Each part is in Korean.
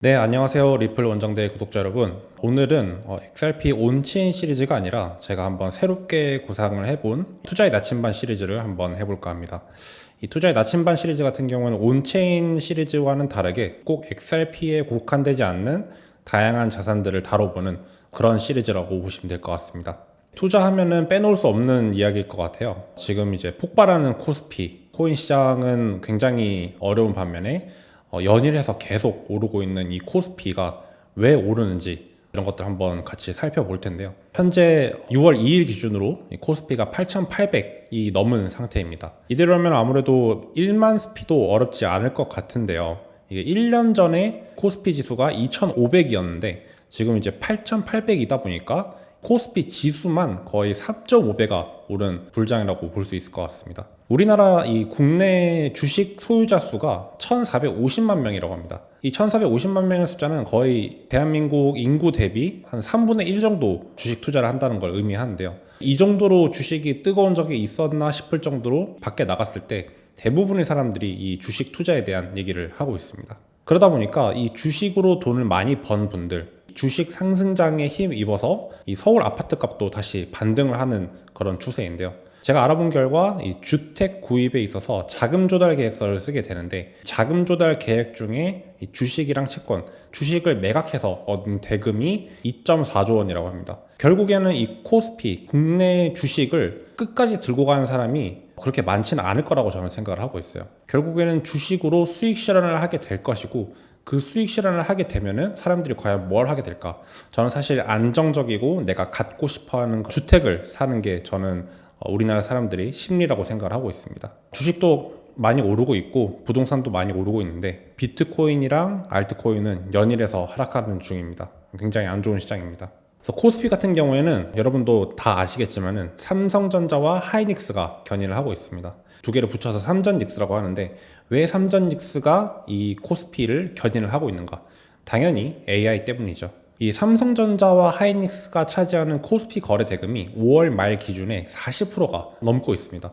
네, 안녕하세요. 리플 원정대 구독자 여러분. 오늘은 XRP 온체인 시리즈가 아니라 제가 한번 새롭게 구상을 해본 투자의 나침반 시리즈를 한번 해볼까 합니다. 이 투자의 나침반 시리즈 같은 경우는 온체인 시리즈와는 다르게 꼭 XRP에 국한되지 않는 다양한 자산들을 다뤄보는 그런 시리즈라고 보시면 될 것 같습니다. 투자하면은 빼놓을 수 없는 이야기일 것 같아요. 지금 이제 폭발하는 코스피, 코인 시장은 굉장히 어려운 반면에 연일해서 계속 오르고 있는 이 코스피가 왜 오르는지 이런 것들 한번 같이 살펴볼 텐데요. 현재 6월 2일 기준으로 이 코스피가 8,800이 넘은 상태입니다. 이대로면 아무래도 1만 스피도 어렵지 않을 것 같은데요. 이게 1년 전에 코스피 지수가 2,500이었는데 지금 이제 8,800이다 보니까 코스피 지수만 거의 3.5배가 오른 불장이라고 볼 수 있을 것 같습니다. 우리나라 이 국내 주식 소유자 수가 1,450만 명이라고 합니다. 이 1,450만 명의 숫자는 거의 대한민국 인구 대비 한 3분의 1 정도 주식 투자를 한다는 걸 의미하는데요. 이 정도로 주식이 뜨거운 적이 있었나 싶을 정도로 밖에 나갔을 때 대부분의 사람들이 이 주식 투자에 대한 얘기를 하고 있습니다. 그러다 보니까 이 주식으로 돈을 많이 번 분들, 주식 상승장에 힘입어서 이 서울 아파트 값도 다시 반등을 하는 그런 추세인데요. 제가 알아본 결과 이 주택 구입에 있어서 자금 조달 계획서를 쓰게 되는데 자금 조달 계획 중에 이 주식이랑 채권, 주식을 매각해서 얻은 대금이 2.4조 원이라고 합니다. 결국에는 이 코스피, 국내 주식을 끝까지 들고 가는 사람이 그렇게 많지는 않을 거라고 저는 생각을 하고 있어요. 결국에는 주식으로 수익 실현을 하게 될 것이고 그 수익 실현을 하게 되면은 사람들이 과연 뭘 하게 될까? 저는 사실 안정적이고 내가 갖고 싶어하는 주택을 사는 게 저는 우리나라 사람들이 심리라고 생각을 하고 있습니다. 주식도 많이 오르고 있고 부동산도 많이 오르고 있는데 비트코인이랑 알트코인은 연일해서 하락하는 중입니다. 굉장히 안 좋은 시장입니다. 그래서 코스피 같은 경우에는 여러분도 다 아시겠지만은 삼성전자와 하이닉스가 견인을 하고 있습니다. 두 개를 붙여서 삼전닉스라고 하는데 왜 삼전닉스가 이 코스피를 견인을 하고 있는가? 당연히 AI 때문이죠. 이 삼성전자와 하이닉스가 차지하는 코스피 거래 대금이 5월 말 기준에 40%가 넘고 있습니다.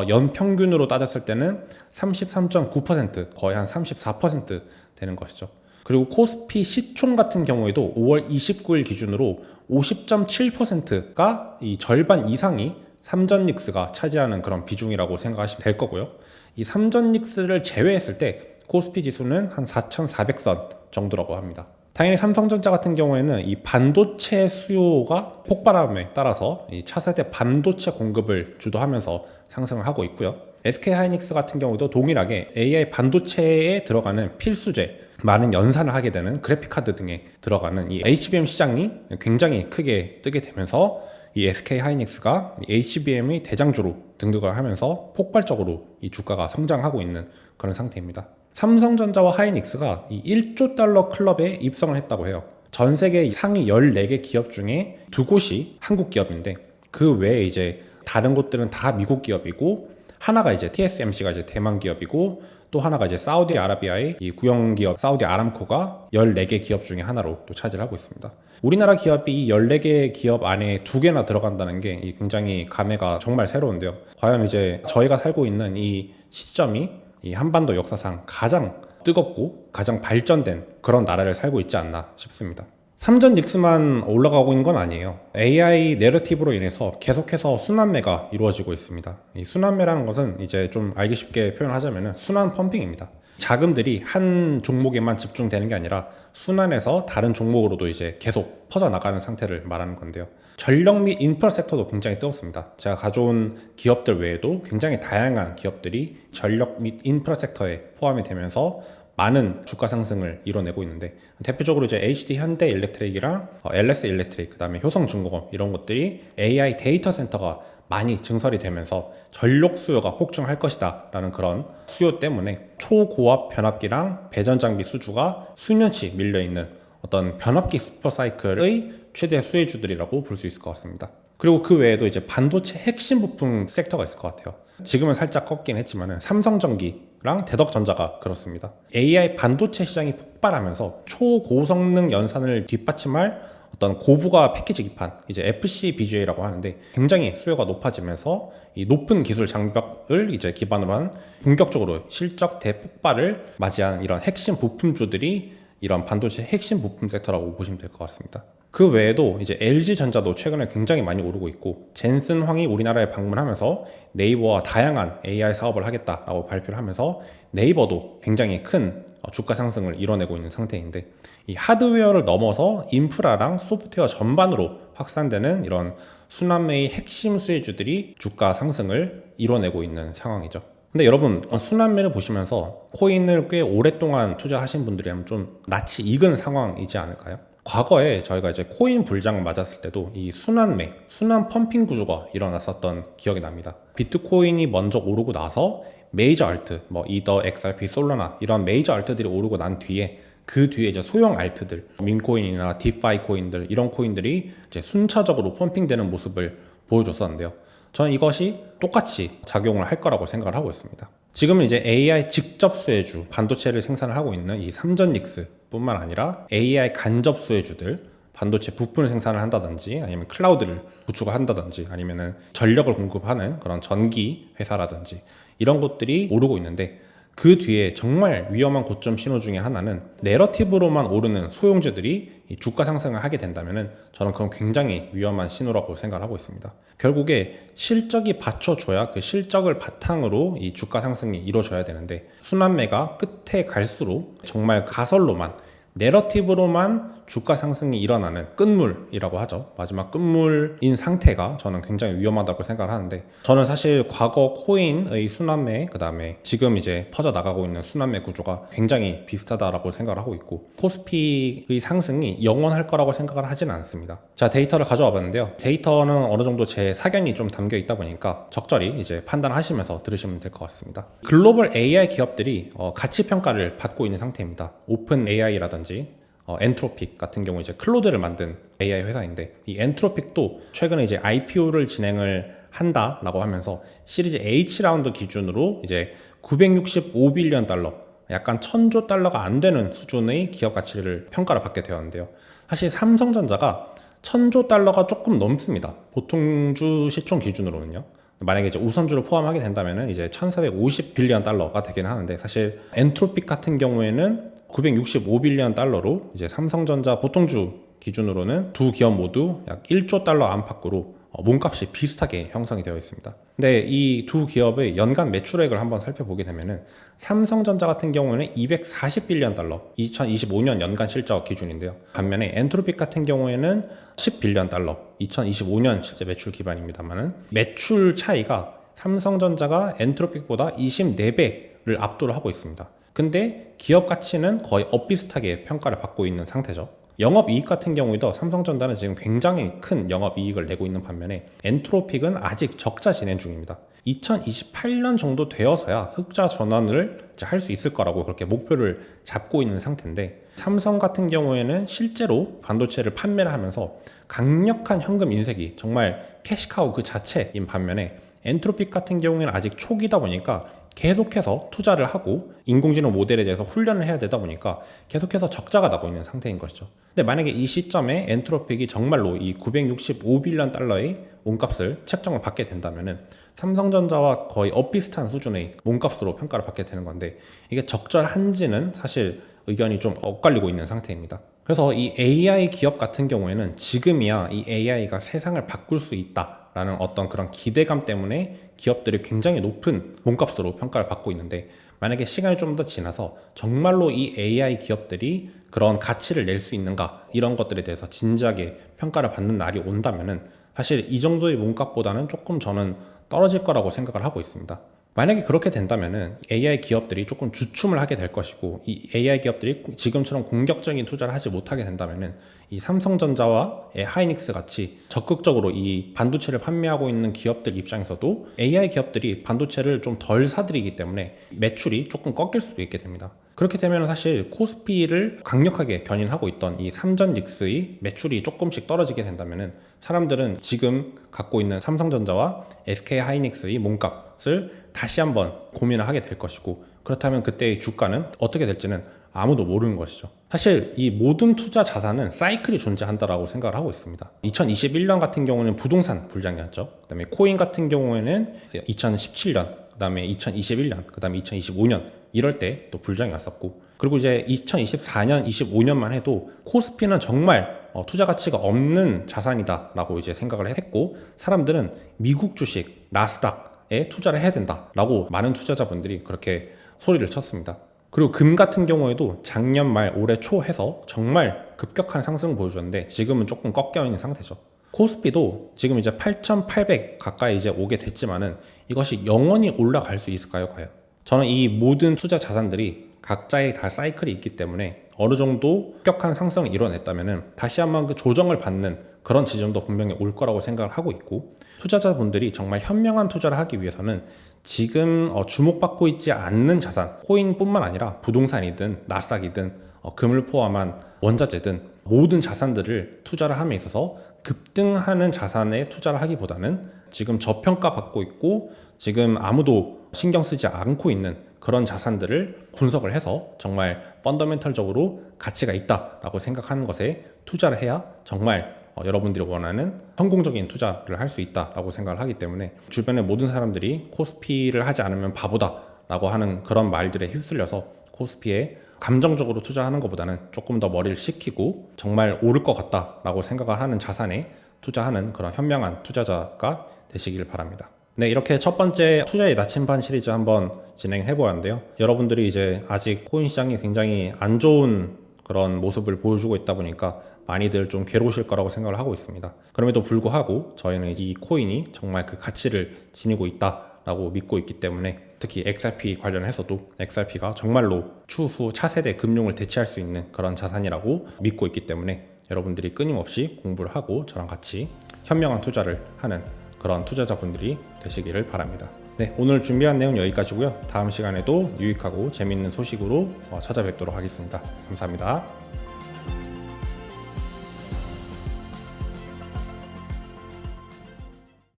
연평균으로 따졌을 때는 33.9%, 거의 한 34% 되는 것이죠. 그리고 코스피 시총 같은 경우에도 5월 29일 기준으로 50.7%가 이 절반 이상이 삼전닉스가 차지하는 그런 비중이라고 생각하시면 될 거고요. 이 삼전닉스를 제외했을 때 코스피 지수는 한 4,400선 정도라고 합니다. 당연히 삼성전자 같은 경우에는 이 반도체 수요가 폭발함에 따라서 이 차세대 반도체 공급을 주도하면서 상승을 하고 있고요. SK하이닉스 같은 경우도 동일하게 AI 반도체에 들어가는 필수재, 많은 연산을 하게 되는 그래픽카드 등에 들어가는 이 HBM 시장이 굉장히 크게 뜨게 되면서 이 SK하이닉스가 HBM의 대장주로 등극을 하면서 폭발적으로 이 주가가 성장하고 있는 그런 상태입니다. 삼성전자와 하이닉스가 이 1조 달러 클럽에 입성을 했다고 해요. 전 세계 상위 14개 기업 중에 2곳이 한국 기업인데 그 외에 이제 다른 곳들은 다 미국 기업이고 하나가 이제 TSMC가 이제 대만 기업이고 또 하나가 이제 사우디아라비아의 이 국영 기업 사우디 아람코가 14개 기업 중에 하나로 또 차지를 하고 있습니다. 우리나라 기업이 이 14개 기업 안에 2개나 들어간다는 게 굉장히 감회가 정말 새로운데요. 과연 이제 저희가 살고 있는 이 시점이 이 한반도 역사상 가장 뜨겁고 가장 발전된 그런 나라를 살고 있지 않나 싶습니다. 삼전닉스만 올라가고 있는 건 아니에요. AI 내러티브로 인해서 계속해서 순환매가 이루어지고 있습니다. 이 순환매라는 것은 이제 좀 알기 쉽게 표현하자면 순환 펌핑입니다. 자금들이 한 종목에만 집중되는 게 아니라 순환해서 다른 종목으로도 이제 계속 퍼져나가는 상태를 말하는 건데요. 전력 및 인프라 섹터도 굉장히 뜨겁습니다. 제가 가져온 기업들 외에도 굉장히 다양한 기업들이 전력 및 인프라 섹터에 포함이 되면서 많은 주가 상승을 이뤄내고 있는데 대표적으로 이제 HD 현대 일렉트릭이랑 LS 일렉트릭, 그다음에 효성중공업 이런 것들이 AI 데이터 센터가 많이 증설이 되면서 전력 수요가 폭증할 것이다 라는 그런 수요 때문에 초고압 변압기랑 배전 장비 수주가 수년치 밀려있는 어떤 변압기 슈퍼사이클의 최대 수혜주들이라고 볼 수 있을 것 같습니다. 그리고 그 외에도 이제 반도체 핵심 부품 섹터가 있을 것 같아요. 지금은 살짝 꺾긴 했지만 삼성전기랑 대덕전자가 그렇습니다. AI 반도체 시장이 폭발하면서 초고성능 연산을 뒷받침할 어떤 고부가 패키지 기판, 이제 FCBGA라고 하는데 굉장히 수요가 높아지면서 이 높은 기술 장벽을 이제 기반으로 한 본격적으로 실적 대폭발을 맞이한 이런 핵심 부품주들이 이런 반도체 핵심 부품 섹터라고 보시면 될 것 같습니다. 그 외에도 이제 LG전자도 최근에 굉장히 많이 오르고 있고, 젠슨 황이 우리나라에 방문하면서 네이버와 다양한 AI 사업을 하겠다라고 발표를 하면서 네이버도 굉장히 큰 주가 상승을 이뤄내고 있는 상태인데, 이 하드웨어를 넘어서 인프라랑 소프트웨어 전반으로 확산되는 이런 순환매의 핵심 수혜주들이 주가 상승을 이뤄내고 있는 상황이죠. 근데 여러분, 순환매를 보시면서 코인을 꽤 오랫동안 투자하신 분들이라면 좀 낯이 익은 상황이지 않을까요? 과거에 저희가 이제 코인 불장 맞았을 때도 이 순환매, 순환 펌핑 구조가 일어났었던 기억이 납니다. 비트코인이 먼저 오르고 나서 메이저 알트, 뭐 이더, XRP, 솔라나 이런 메이저 알트들이 오르고 난 뒤에 그 뒤에 이제 소형 알트들, 밈코인이나 디파이 코인들, 이런 코인들이 이제 순차적으로 펌핑되는 모습을 보여줬었는데요. 저는 이것이 똑같이 작용을 할 거라고 생각을 하고 있습니다. 지금은 이제 AI 직접 수혜주, 반도체를 생산을 하고 있는 이 삼전닉스 뿐만 아니라 AI 간접 수혜주들, 반도체 부품을 생산을 한다든지 아니면 클라우드를 구축을 한다든지 아니면은 전력을 공급하는 그런 전기 회사라든지 이런 것들이 오르고 있는데, 그 뒤에 정말 위험한 고점 신호 중에 하나는 내러티브로만 오르는 소형주들이 이 주가 상승을 하게 된다면 저는 그건 굉장히 위험한 신호라고 생각을 하고 있습니다. 결국에 실적이 받쳐줘야 그 실적을 바탕으로 이 주가 상승이 이루어져야 되는데, 순환매가 끝에 갈수록 정말 가설로만, 내러티브로만 주가 상승이 일어나는 끝물이라고 하죠. 마지막 끝물인 상태가 저는 굉장히 위험하다고 생각을 하는데, 저는 사실 과거 코인의 순환매, 그 다음에 지금 이제 퍼져나가고 있는 순환매 구조가 굉장히 비슷하다라고 생각을 하고 있고, 코스피의 상승이 영원할 거라고 생각을 하지는 않습니다. 자, 데이터를 가져와 봤는데요. 데이터는 어느 정도 제 사견이 좀 담겨 있다 보니까 적절히 이제 판단하시면서 들으시면 될 것 같습니다. 글로벌 AI 기업들이 가치 평가를 받고 있는 상태입니다. 오픈 AI라든지 엔트로픽 같은 경우 이제 클로드를 만든 AI 회사인데, 이 엔트로픽도 최근에 이제 IPO를 진행을 한다라고 하면서 시리즈 H 라운드 기준으로 이제 965빌리언 달러, 약간 1000조 달러가 안 되는 수준의 기업 가치를 평가를 받게 되었는데요. 사실 삼성전자가 1000조 달러가 조금 넘습니다. 보통주 시총 기준으로는요. 만약에 이제 우선주를 포함하게 된다면 이제 1450빌리언 달러가 되긴 하는데, 사실 엔트로픽 같은 경우에는 965빌리언 달러로 이제 삼성전자 보통주 기준으로는 두 기업 모두 약 1조 달러 안팎으로 몸값이 비슷하게 형성이 되어 있습니다. 근데 이 두 기업의 연간 매출액을 한번 살펴보게 되면은, 삼성전자 같은 경우에는 240빌리언 달러, 2025년 연간 실적 기준인데요. 반면에 엔트로픽 같은 경우에는 10빌리언 달러, 2025년 실제 매출 기반입니다만은 매출 차이가 삼성전자가 엔트로픽보다 24배를 압도를 하고 있습니다. 근데 기업 가치는 거의 엇비슷하게 평가를 받고 있는 상태죠. 영업이익 같은 경우에도 삼성전자는 지금 굉장히 큰 영업이익을 내고 있는 반면에 엔트로픽은 아직 적자 진행 중입니다. 2028년 정도 되어서야 흑자 전환을 할 수 있을 거라고 그렇게 목표를 잡고 있는 상태인데, 삼성 같은 경우에는 실제로 반도체를 판매를 하면서 강력한 현금 인색이 정말 캐시카우 그 자체인 반면에, 엔트로픽 같은 경우에는 아직 초기다 보니까 계속해서 투자를 하고 인공지능 모델에 대해서 훈련을 해야 되다 보니까 계속해서 적자가 나고 있는 상태인 것이죠. 근데 만약에 이 시점에 엔트로픽이 정말로 이 965빌리언 달러의 몸값을 책정을 받게 된다면은 삼성전자와 거의 엇비슷한 수준의 몸값으로 평가를 받게 되는 건데, 이게 적절한지는 사실 의견이 좀 엇갈리고 있는 상태입니다. 그래서 이 AI 기업 같은 경우에는 지금이야 이 AI가 세상을 바꿀 수 있다 라는 어떤 그런 기대감 때문에 기업들이 굉장히 높은 몸값으로 평가를 받고 있는데, 만약에 시간이 좀 더 지나서 정말로 이 AI 기업들이 그런 가치를 낼 수 있는가, 이런 것들에 대해서 진지하게 평가를 받는 날이 온다면은 사실 이 정도의 몸값보다는 조금 저는 떨어질 거라고 생각을 하고 있습니다. 만약에 그렇게 된다면은 AI 기업들이 조금 주춤을 하게 될 것이고, 이 AI 기업들이 지금처럼 공격적인 투자를 하지 못하게 된다면은 이 삼성전자와 하이닉스 같이 적극적으로 이 반도체를 판매하고 있는 기업들 입장에서도 AI 기업들이 반도체를 좀 덜 사들이기 때문에 매출이 조금 꺾일 수도 있게 됩니다. 그렇게 되면 사실 코스피를 강력하게 견인하고 있던 이 삼전닉스의 매출이 조금씩 떨어지게 된다면은 사람들은 지금 갖고 있는 삼성전자와 SK하이닉스의 몸값을 다시 한번 고민을 하게 될 것이고, 그렇다면 그때의 주가는 어떻게 될지는 아무도 모르는 것이죠. 사실 이 모든 투자 자산은 사이클이 존재한다라고 생각을 하고 있습니다. 2021년 같은 경우는 부동산 불장이었죠. 그다음에 코인 같은 경우에는 2017년 그다음에 2021년, 그다음에 2025년 이럴 때 또 불장이 왔었고, 그리고 이제 2024년, 25년만 해도 코스피는 정말 투자 가치가 없는 자산이다라고 이제 생각을 했고, 사람들은 미국 주식, 나스닥에 투자를 해야 된다라고 많은 투자자분들이 그렇게 소리를 쳤습니다. 그리고 금 같은 경우에도 작년 말 올해 초 해서 정말 급격한 상승을 보여줬는데 지금은 조금 꺾여 있는 상태죠. 코스피도 지금 이제 8,800 가까이 이제 오게 됐지만은 이것이 영원히 올라갈 수 있을까요, 과연? 저는 이 모든 투자 자산들이 각자의 다 사이클이 있기 때문에 어느 정도 급격한 상승을 이뤄냈다면은 다시 한번 그 조정을 받는 그런 지점도 분명히 올 거라고 생각을 하고 있고, 투자자분들이 정말 현명한 투자를 하기 위해서는 지금 주목받고 있지 않는 자산, 코인뿐만 아니라 부동산이든 나스닥이든 금을 포함한 원자재든 모든 자산들을 투자를 함에 있어서 급등하는 자산에 투자를 하기보다는 지금 저평가 받고 있고 지금 아무도 신경 쓰지 않고 있는 그런 자산들을 분석을 해서 정말 펀더멘털적으로 가치가 있다라고 생각하는 것에 투자를 해야 정말 여러분들이 원하는 성공적인 투자를 할 수 있다라고 생각을 하기 때문에, 주변의 모든 사람들이 코스피를 하지 않으면 바보다라고 하는 그런 말들에 휩쓸려서 코스피에 감정적으로 투자하는 것보다는 조금 더 머리를 식히고 정말 오를 것 같다라고 생각을 하는 자산에 투자하는 그런 현명한 투자자가 되시길 바랍니다. 네, 이렇게 첫 번째 투자의 나침반 시리즈 한번 진행해 보았는데요. 여러분들이 이제 아직 코인 시장이 굉장히 안 좋은 그런 모습을 보여주고 있다 보니까 많이들 좀 괴로우실 거라고 생각을 하고 있습니다. 그럼에도 불구하고 저희는 이 코인이 정말 그 가치를 지니고 있다라고 믿고 있기 때문에, 특히 XRP 관련해서도 XRP가 정말로 추후 차세대 금융을 대체할 수 있는 그런 자산이라고 믿고 있기 때문에 여러분들이 끊임없이 공부를 하고 저랑 같이 현명한 투자를 하는 그런 투자자분들이 되시기를 바랍니다. 네, 오늘 준비한 내용 여기까지고요. 다음 시간에도 유익하고 재미있는 소식으로 찾아뵙도록 하겠습니다. 감사합니다.